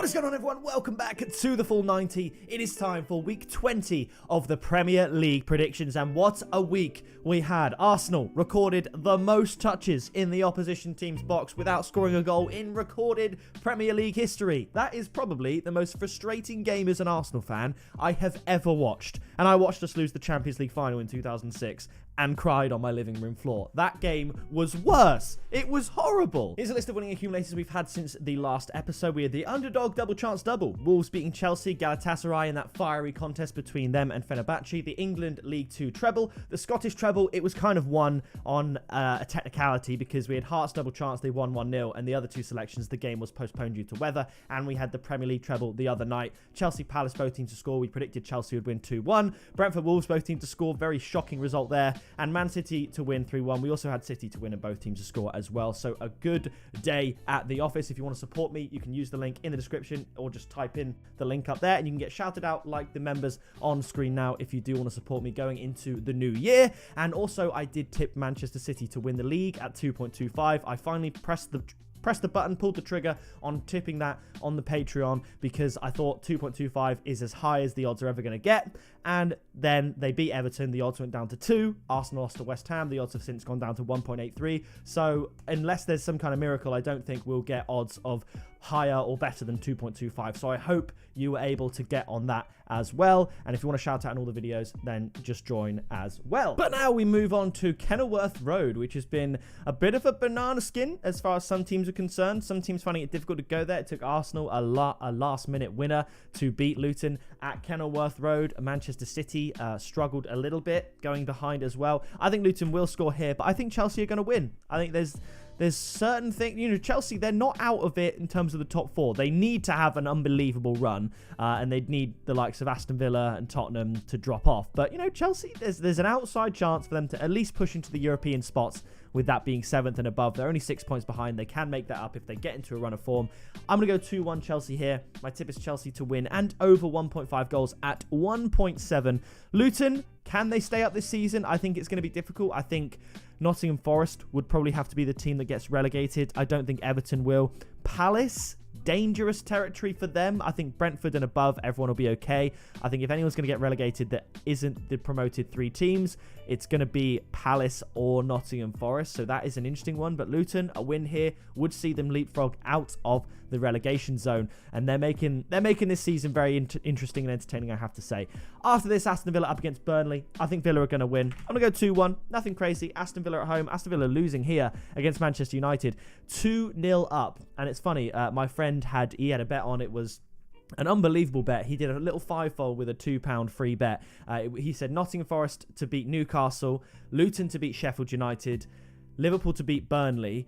What is going on, everyone? Welcome back to the Full 90. It is time for week 20 of the Premier League predictions, and what a week we had. Arsenal recorded the most touches in the opposition team's box without scoring a goal in recorded Premier League history. That is probably the most frustrating game as an Arsenal fan I have ever watched, and I watched us lose the Champions League final in 2006 and cried on my living room floor. That game was worse. It was horrible. Here's a list of winning accumulators we've had since the last episode. We had the underdog double chance double. Wolves beating Chelsea, Galatasaray in that fiery contest between them and Fenerbahce. The England League 2 treble. The Scottish treble, it was kind of won on a technicality because we had Hearts double chance, they won 1-0, and the other two selections, the game was postponed due to weather, and we had the Premier League treble the other night. Chelsea Palace, both teams to score. We predicted Chelsea would win 2-1. Brentford Wolves, both teams to score. Very shocking result there. And Man City to win 3-1. We also had City to win and both teams to score as well. So a good day at the office. If you want to support me, you can use the link in the description or just type in the link up there and you can get shouted out like the members on screen now if you do want to support me going into the new year. And also I did tip Manchester City to win the league at 2.25. I finally pressed the button, pulled the trigger on tipping that on the Patreon because I thought 2.25 is as high as the odds are ever going to get. And then they beat Everton. The odds went down to 2. Arsenal lost to West Ham. The odds have since gone down to 1.83. So unless there's some kind of miracle, I don't think we'll get odds of higher or better than 2.25. So I hope you were able to get on that as well. And if you want to shout out in all the videos, then just join as well. But now we move on to Kenilworth Road, which has been a bit of a banana skin as far as some teams are concerned. Some teams finding it difficult to go there. It took Arsenal a last-minute winner to beat Luton at Kenilworth Road. Manchester City struggled a little bit going behind as well. I think Luton will score here, but I think Chelsea are going to win. I think there's certain things, Chelsea, they're not out of it in terms of the top 4. They need to have an unbelievable run, and they'd need the likes of Aston Villa and Tottenham to drop off. But, Chelsea, there's an outside chance for them to at least push into the European spots, with that being 7th and above. They're only 6 points behind. They can make that up if they get into a run of form. I'm going to go 2-1 Chelsea here. My tip is Chelsea to win and over 1.5 goals at 1.7. Luton, can they stay up this season? I think it's going to be difficult. I think Nottingham Forest would probably have to be the team that gets relegated. I don't think Everton will. Palace, dangerous territory for them. I think Brentford and above, everyone will be okay. I think if anyone's going to get relegated that isn't the promoted 3 teams, it's going to be Palace or Nottingham Forest. So that is an interesting one. But Luton, a win here would see them leapfrog out of the relegation zone, and they're making this season very interesting and entertaining, I have to say. After this, Aston Villa up against Burnley. I think Villa are going to win. I'm going to go 2-1. Nothing crazy. Aston Villa at home. Aston Villa losing here against Manchester United. 2-0 up. And it's funny, my friend had a bet on. It was an unbelievable bet. He did a little 5-fold with a £2 free bet. He said Nottingham Forest to beat Newcastle, Luton to beat Sheffield United, Liverpool to beat Burnley.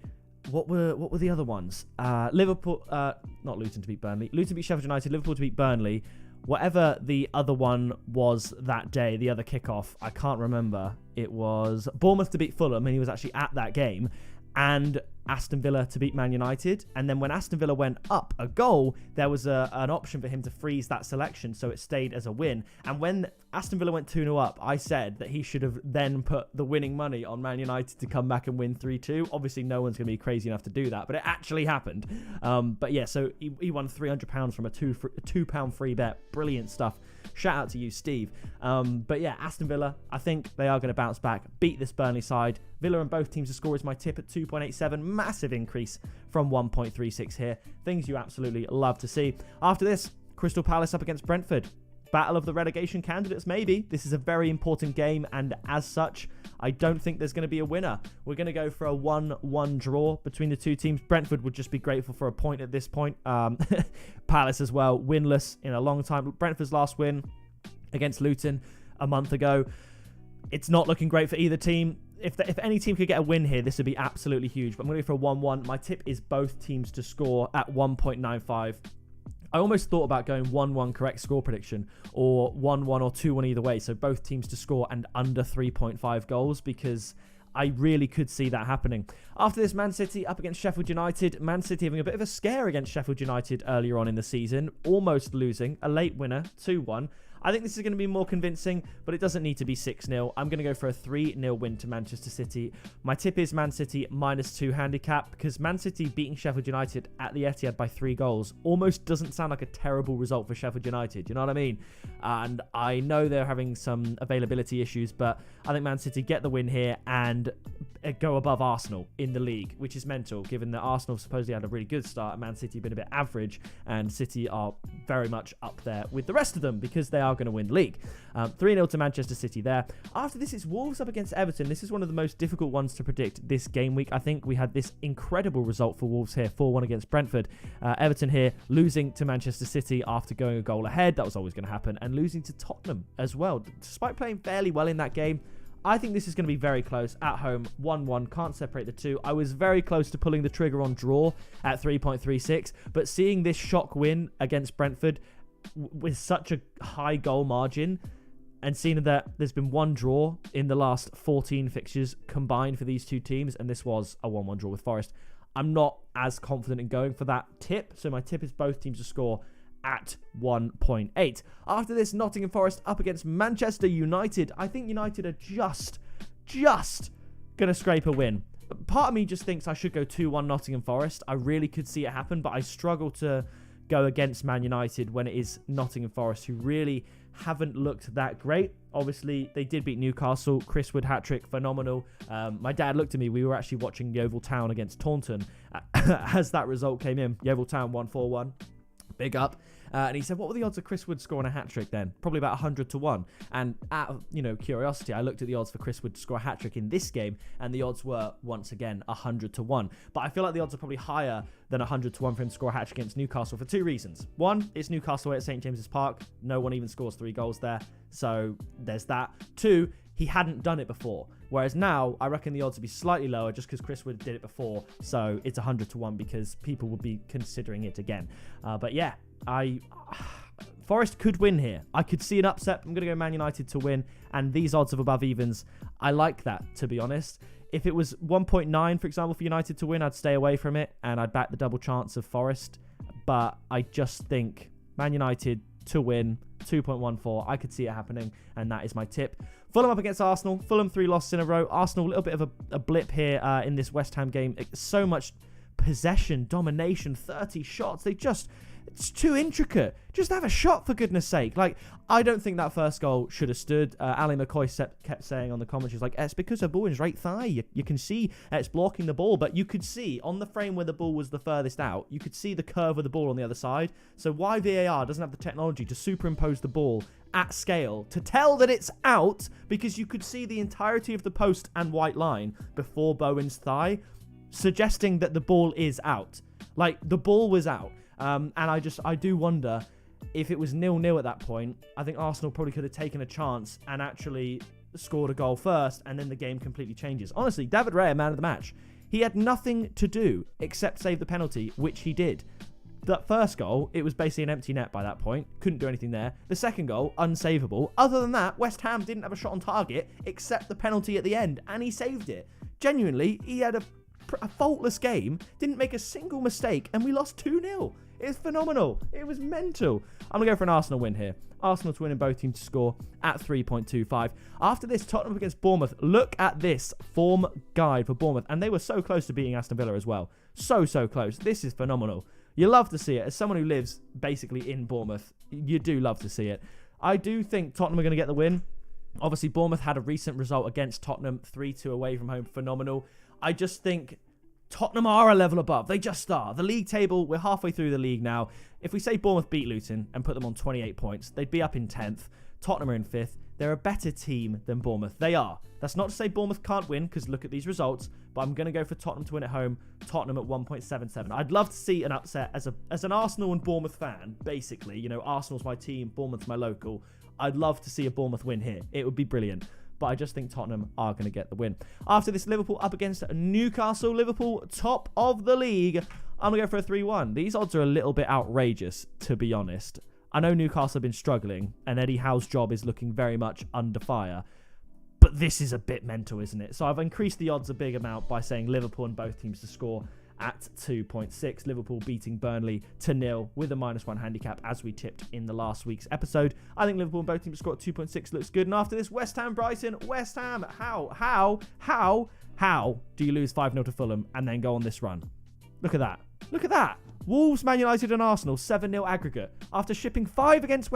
What were the other ones? Liverpool, not Luton to beat Burnley. Luton to beat Sheffield United, Liverpool to beat Burnley. Whatever the other one was that day, the other kickoff, I can't remember. It was Bournemouth to beat Fulham, and he was actually at that game. And Aston Villa to beat Man United. And then when Aston Villa went up a goal, there was an option for him to freeze that selection, so it stayed as a win. And when Aston Villa went 2-0 up, I said that he should have then put the winning money on Man United to come back and win 3-2. Obviously, no one's going to be crazy enough to do that, but it actually happened. But yeah, so he won £300 from a £2 free bet. Brilliant stuff. Shout out to you, Steve. But yeah, Aston Villa, I think they are going to bounce back, beat this Burnley side. Villa and both teams to score is my tip at 2.87. Massive increase from 1.36 here. Things you absolutely love to see. After this, Crystal Palace up against Brentford. Battle of the relegation candidates, maybe. This is a very important game, and as such, I don't think there's going to be a winner. We're going to go for a 1-1 draw between the two teams. Brentford would just be grateful for a point at this point. Palace as well, winless in a long time. Brentford's last win against Luton a month ago. It's not looking great for either team. If any team could get a win here, this would be absolutely huge. But I'm going to go for a 1-1. My tip is both teams to score at 1.95. I almost thought about going 1-1 correct score prediction or 1-1 or 2-1 either way. So both teams to score and under 3.5 goals, because I really could see that happening. After this, Man City up against Sheffield United. Man City having a bit of a scare against Sheffield United earlier on in the season, almost losing. A late winner, 2-1. I think this is going to be more convincing, but it doesn't need to be 6-0. I'm going to go for a 3-0 win to Manchester City. My tip is Man City -2 handicap, because Man City beating Sheffield United at the Etihad by 3 goals almost doesn't sound like a terrible result for Sheffield United. You know what I mean? And I know they're having some availability issues, but I think Man City get the win here and go above Arsenal in the league, which is mental, given that Arsenal supposedly had a really good start and Man City have been a bit average, and City are very much up there with the rest of them because they are going to win the league. 3-0 to Manchester City there. After this, it's Wolves up against Everton. This is one of the most difficult ones to predict this game week. I think we had this incredible result for Wolves here, 4-1 against Brentford. Everton here losing to Manchester City after going a goal ahead. That was always going to happen. And losing to Tottenham as well. Despite playing fairly well in that game, I think this is going to be very close at home. 1-1. Can't separate the two. I was very close to pulling the trigger on draw at 3.36. But seeing this shock win against Brentford with such a high goal margin, and seeing that there's been one draw in the last 14 fixtures combined for these two teams, and this was a 1-1 draw with Forest, I'm not as confident in going for that tip. So my tip is both teams to score at 1.8. After this, Nottingham Forest up against Manchester United. I think United are just going to scrape a win. Part of me just thinks I should go 2-1 Nottingham Forest. I really could see it happen, but I struggle to go against Man United when it is Nottingham Forest, who really haven't looked that great. Obviously, they did beat Newcastle. Chris Wood hat-trick, phenomenal. My dad looked at me. We were actually watching Yeovil Town against Taunton as that result came in. Yeovil Town won 4-1. Big up. And he said, what were the odds of Chris Wood scoring a hat-trick then? Probably about 100-1. And out of, curiosity, I looked at the odds for Chris Wood to score a hat-trick in this game, and the odds were, once again, 100-1. But I feel like the odds are probably higher than 100-1 for him to score a hat-trick against Newcastle for two reasons. One, it's Newcastle at St. James's Park. No one even scores 3 goals there. So there's that. Two, he hadn't done it before. Whereas now, I reckon the odds would be slightly lower just because Chris Wood did it before. So it's 100-1 because people would be considering it again. But yeah, Forest could win here. I could see an upset. I'm going to go Man United to win. And these odds of above evens, I like that, to be honest. If it was 1.9, for example, for United to win, I'd stay away from it. And I'd back the double chance of Forest. But I just think Man United to win, 2.14. I could see it happening. And that is my tip. Fulham up against Arsenal. Fulham 3 losses in a row. Arsenal, a little bit of a blip here in this West Ham game. So much possession, domination, 30 shots. It's too intricate. Just have a shot, for goodness sake. I don't think that first goal should have stood. Ali McCoy kept saying on the comments, it's because the ball is right thigh. You can see it's blocking the ball, but you could see on the frame where the ball was the furthest out, you could see the curve of the ball on the other side. So why VAR doesn't have the technology to superimpose the ball at scale to tell that it's out, because you could see the entirety of the post and white line before Bowen's thigh, suggesting that the ball is out. The ball was out. And I do wonder if it was 0-0 at that point. I think Arsenal probably could have taken a chance and actually scored a goal first, and then the game completely changes. Honestly, David Raya, man of the match. He had nothing to do except save the penalty, which he did. That first goal, it was basically an empty net by that point. Couldn't do anything there. The second goal, unsavable. Other than that, West Ham didn't have a shot on target except the penalty at the end, and he saved it. Genuinely, he had a faultless game, didn't make a single mistake, and we lost 2-0. It's phenomenal. It was mental. I'm going to go for an Arsenal win here. Arsenal to win in both teams to score at 3.25. After this, Tottenham against Bournemouth. Look at this form guide for Bournemouth. And they were so close to beating Aston Villa as well. So close. This is phenomenal. You love to see it. As someone who lives basically in Bournemouth, you do love to see it. I do think Tottenham are going to get the win. Obviously, Bournemouth had a recent result against Tottenham, 3-2 away from home. Phenomenal. I just think Tottenham are a level above. They just are. The league table, we're halfway through the league now. If we say Bournemouth beat Luton and put them on 28 points, they'd be up in 10th. Tottenham are in 5th. They're a better team than Bournemouth. They are. That's not to say Bournemouth can't win, because look at these results. But I'm going to go for Tottenham to win at home. Tottenham at 1.77. I'd love to see an upset as an Arsenal and Bournemouth fan, basically. Arsenal's my team, Bournemouth's my local. I'd love to see a Bournemouth win here. It would be brilliant. But I just think Tottenham are going to get the win. After this, Liverpool up against Newcastle. Liverpool, top of the league. I'm going to go for a 3-1. These odds are a little bit outrageous, to be honest. I know Newcastle have been struggling, and Eddie Howe's job is looking very much under fire. But this is a bit mental, isn't it? So I've increased the odds a big amount by saying Liverpool and both teams to score at 2.6. Liverpool beating Burnley to 0 with a -1 handicap as we tipped in the last week's episode. I think Liverpool and both teams scored 2.6 looks good. And after this, West Ham Brighton. West Ham, how do you lose 5-0 to Fulham and then go on this run? Look at that. Look at that. Wolves, Man United and Arsenal 7-0 aggregate after shipping 5 against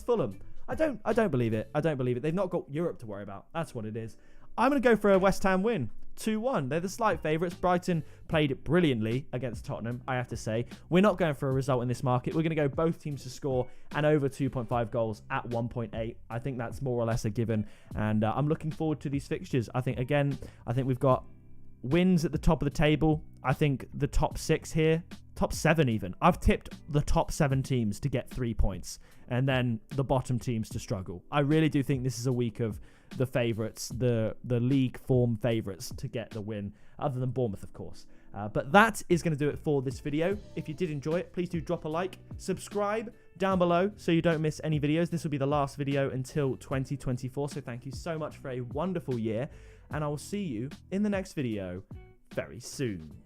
Fulham. I don't believe it. I don't believe it. They've not got Europe to worry about. That's what it is. I'm going to go for a West Ham win. 2-1. They're the slight favourites. Brighton played brilliantly against Tottenham, I have to say. We're not going for a result in this market. We're going to go both teams to score and over 2.5 goals at 1.8. I think that's more or less a given. And I'm looking forward to these fixtures. I think we've got wins at the top of the table. I think the top 6 here, top 7 even. I've tipped the top 7 teams to get 3 points and then the bottom teams to struggle. I really do think this is a week of the favourites, the league form favourites to get the win, other than Bournemouth, of course. But that is going to do it for this video. If you did enjoy it, please do drop a like, subscribe down below so you don't miss any videos. This will be the last video until 2024, so thank you so much for a wonderful year, and I will see you in the next video very soon.